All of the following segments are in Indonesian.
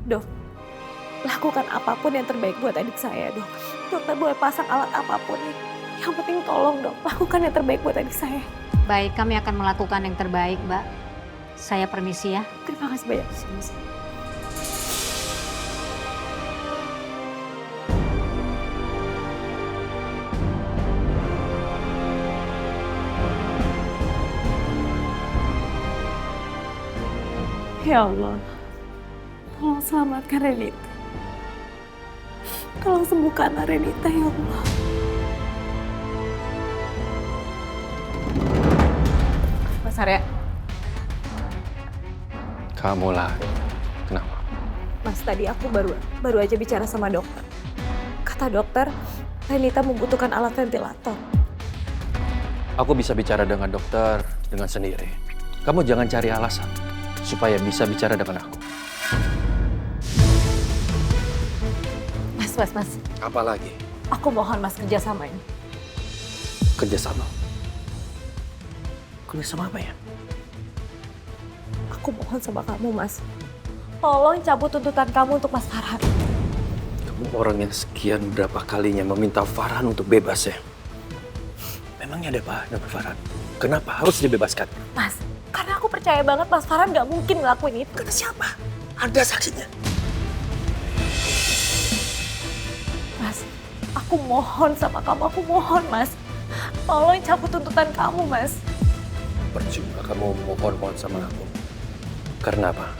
Dok, lakukan apapun yang terbaik buat adik saya, dok. Dokter boleh pasang alat apapun. Yang penting tolong, dok. Lakukan yang terbaik buat adik saya. Baik, kami akan melakukan yang terbaik, Mbak. Saya permisi ya. Terima kasih banyak. Ya Allah, tolong selamatkan Renita. Tolong sembuhkan Renita, ya Allah. Mas Arya. Kamu lah. Kenapa? Mas, tadi aku baru aja bicara sama dokter. Kata dokter, Renita membutuhkan alat ventilator. Aku bisa bicara dengan dokter dengan sendiri. Kamu jangan cari alasan supaya bisa bicara dengan aku. Mas. Apa lagi? Aku mohon Mas kerjasama ini. Kerjasama. Kerjasama apa ya? Aku mohon sama kamu, Mas. Tolong cabut tuntutan kamu untuk Mas Farhan. Kamu orang yang sekian berapa kalinya meminta Farhan untuk bebas ya? Memangnya ada apa dengan Farhan? Kenapa harus dibebaskan? Mas, karena aku percaya banget Mas Farhan gak mungkin ngelakuin itu. Karena siapa? Ada saksinya. Mas, aku mohon sama kamu, aku mohon, Mas. Tolong cabut tuntutan kamu, Mas. Percuma kamu mohon-mohon sama aku. Karena apa?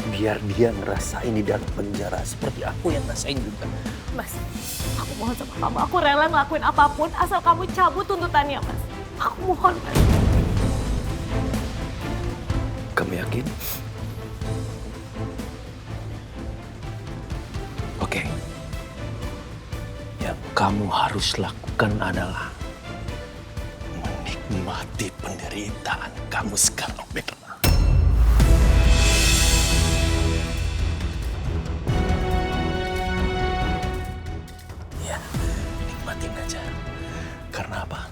Biar dia ngerasain di dalam penjara seperti aku yang ngerasain juga. Mas, aku mohon sama kamu. Aku rela ngelakuin apapun asal kamu cabut tuntutannya, Mas. Aku mohon, Mas. Kamu yakin? Oke. Yang kamu harus lakukan adalah menikmati penderitaan kamu sekarang, Bella. Ya, nikmatin aja. Karena apa?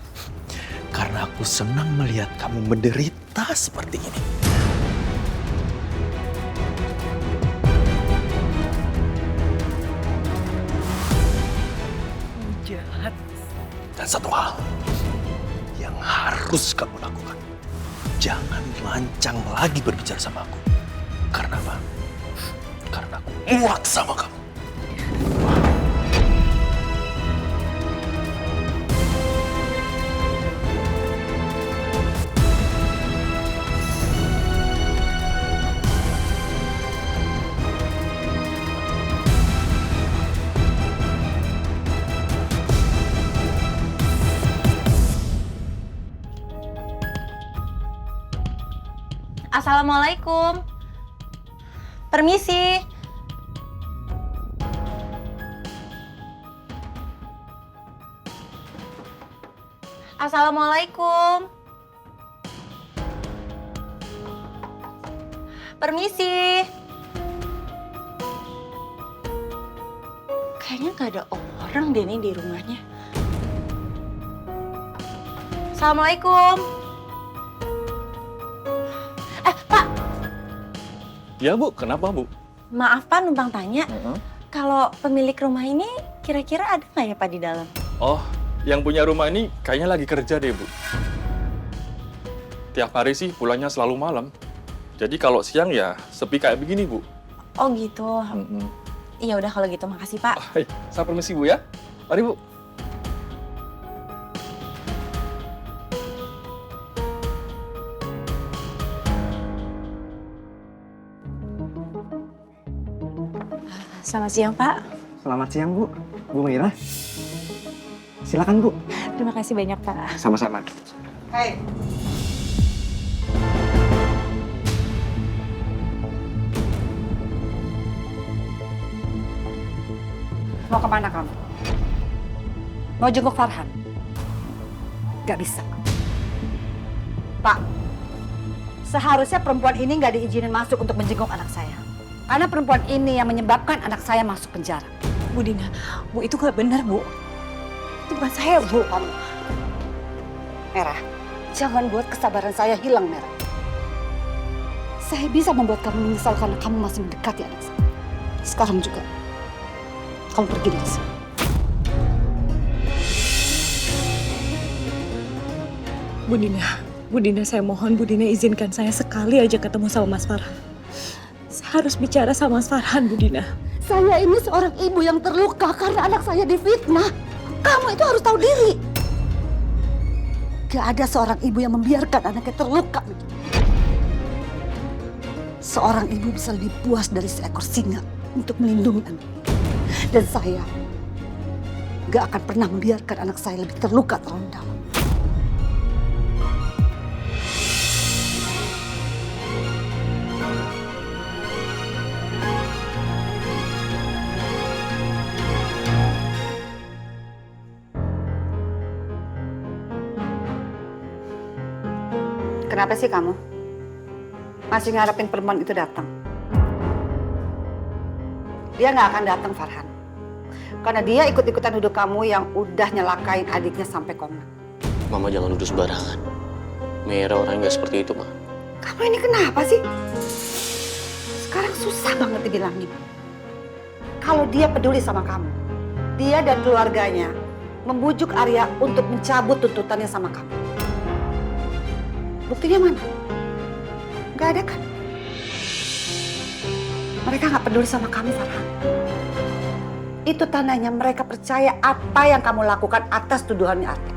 Karena aku senang melihat kamu menderita seperti ini. Jahat. Dan satu hal yang harus kamu lakukan. Jangan lancang lagi berbicara sama aku. Karena apa? Karena aku muak sama kamu. Assalamualaikum. Permisi. Assalamualaikum. Permisi. Kayaknya nggak ada orang deh nih di rumahnya. Assalamualaikum. Pak. Ya Bu, kenapa Bu? Maaf Pak, numpang tanya. Kalau pemilik rumah ini kira-kira ada nggak ya Pak di dalam? Oh, yang punya rumah ini kayaknya lagi kerja deh Bu. Tiap hari sih pulangnya selalu malam. Jadi kalau siang ya sepi kayak begini Bu. Oh gitu. Iya udah kalau gitu, makasih Pak. Hai, saya permisi Bu ya. Mari Bu. Selamat siang Pak. Selamat siang, Bu. Bu Mira. Silakan, Bu. Terima kasih banyak Pak. Sama-sama. Hei, Mau kemana kamu? Mau jenguk Farhan? Gak bisa. Pak, seharusnya perempuan ini gak diizinin masuk untuk menjenguk anak saya. Karena perempuan ini yang menyebabkan anak saya masuk penjara. Bu Dina, Bu itu gak benar, Bu. Itu bukan saya, Bu. Kamu. Merah, jangan buat kesabaran saya hilang, Merah. Saya bisa membuat kamu menyesal karena kamu masih mendekati anak saya. Sekarang juga kamu pergi dari sini. Bu Dina, saya mohon Bu Dina izinkan saya sekali aja ketemu sama Mas Farhan. Saya harus bicara sama Mas Farhan, Bu Dina. Saya ini seorang ibu yang terluka karena anak saya difitnah. Kamu itu harus tahu diri. Gak ada seorang ibu yang membiarkan anaknya terluka begitu. Seorang ibu bisa lebih puas dari seekor singa untuk melindungi anak. Dan saya gak akan pernah membiarkan anak saya lebih terluka terlalu dalam. Kenapa sih kamu masih ngarepin perempuan itu datang? Dia nggak akan datang, Farhan. Karena dia ikut-ikutan nuduh kamu yang udah nyelakain adiknya sampai koma. Mama jangan nuduh sembarangan. Mira orangnya nggak seperti itu, Ma. Kamu ini kenapa sih? Sekarang susah banget dibilangin. Kalau dia peduli sama kamu, dia dan keluarganya membujuk Arya untuk mencabut tuntutannya sama kamu. Buktinya mana? Gak ada kan? Mereka gak peduli sama kamu, Farhan. Itu tandanya mereka percaya apa yang kamu lakukan atas tuduhannya Arya.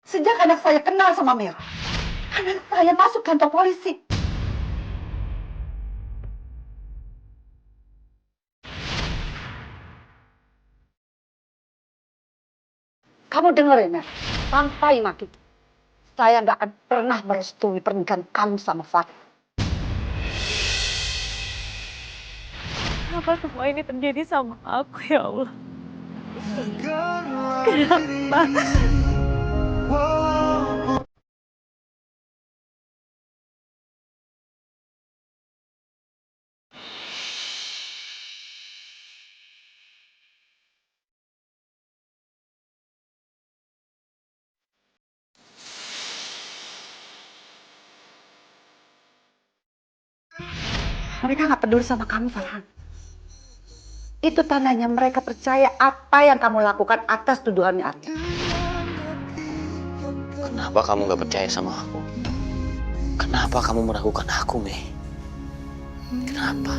Sejak anak saya kenal sama Mira, anak saya masuk kantor polisi. Kamu dengerin ya, sampai mati. Saya nggak akan pernah merestui pernikahan kamu sama Fat. Kenapa semua ini terjadi sama aku, ya Allah? Kenapa? Mereka nggak peduli sama kamu, Farhan. Itu tandanya mereka percaya apa yang kamu lakukan atas tuduhannya Arya. Kenapa kamu nggak percaya sama aku? Kenapa kamu meragukan aku, Mei? Kenapa?